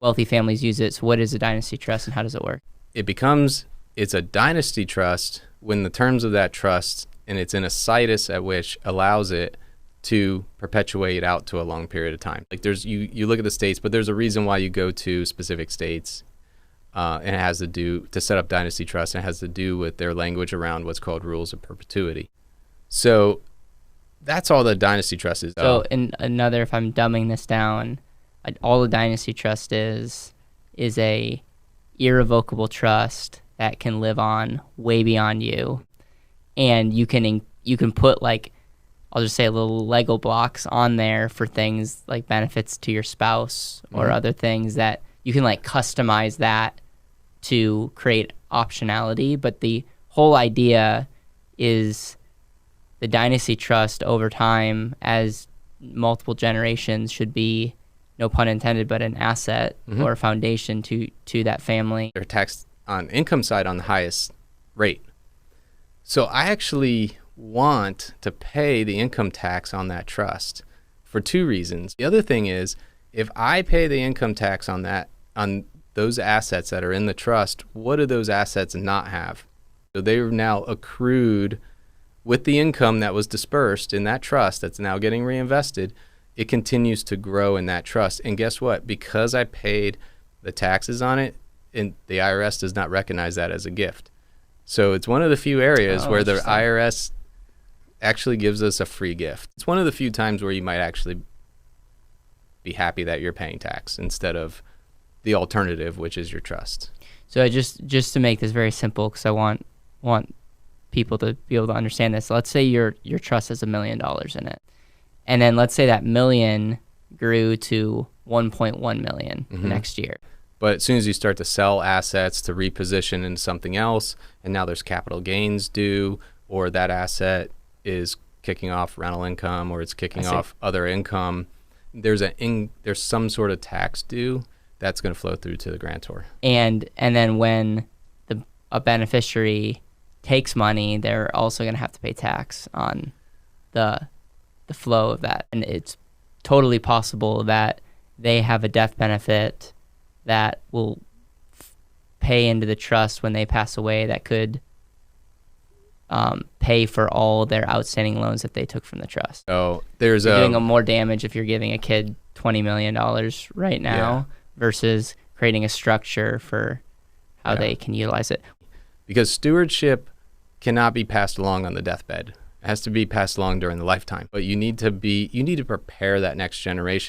wealthy families use it. So what is a dynasty trust and how does it work? It's a dynasty trust when the terms of that trust, and it's in a situs at which allows it to perpetuate out to a long period of time. Like you look at the states, but there's a reason why you go to specific states, and it has to set up dynasty trust, and it has to do with their language around what's called rules of perpetuity. So that's all the dynasty trust is. So if I'm dumbing this down, all the dynasty trust is a irrevocable trust that can live on way beyond you, and you can put, like, I'll just say, little Lego blocks on there for things like benefits to your spouse or other things that you can, like, customize that to create optionality. But the whole idea is the dynasty trust over time, as multiple generations, should be, no pun intended, but an asset or a foundation to that family. They're taxed on income side on the highest rate. So I actually want to pay the income tax on that trust for two reasons. The other thing is, if I pay the income tax on those assets that are in the trust, what do those assets not have? So they're now accrued with the income that was dispersed in that trust that's now getting reinvested. It continues to grow in that trust. And guess what? Because I paid the taxes on it, and the IRS does not recognize that as a gift. So it's one of the few areas where the IRS actually gives us a free gift. It's one of the few times where you might actually be happy that you're paying tax instead of the alternative, which is your trust. So just to make this very simple, because I want people to be able to understand this. Let's say your trust has $1 million in it. And then let's say that million grew to 1.1 million next year. But as soon as you start to sell assets to reposition into something else, and now there's capital gains due, or that asset is kicking off rental income, or it's kicking off other income, there's some sort of tax due that's going to flow through to the grantor. And then when a beneficiary takes money, they're also going to have to pay tax on the flow of that. And it's totally possible that they have a death benefit that will pay into the trust when they pass away that could pay for all their outstanding loans that they took from the trust. So you're doing more damage if you're giving a kid $20 million right now versus creating a structure for how they can utilize it. Because stewardship cannot be passed along on the deathbed. It has to be passed along during the lifetime. But you need to prepare that next generation.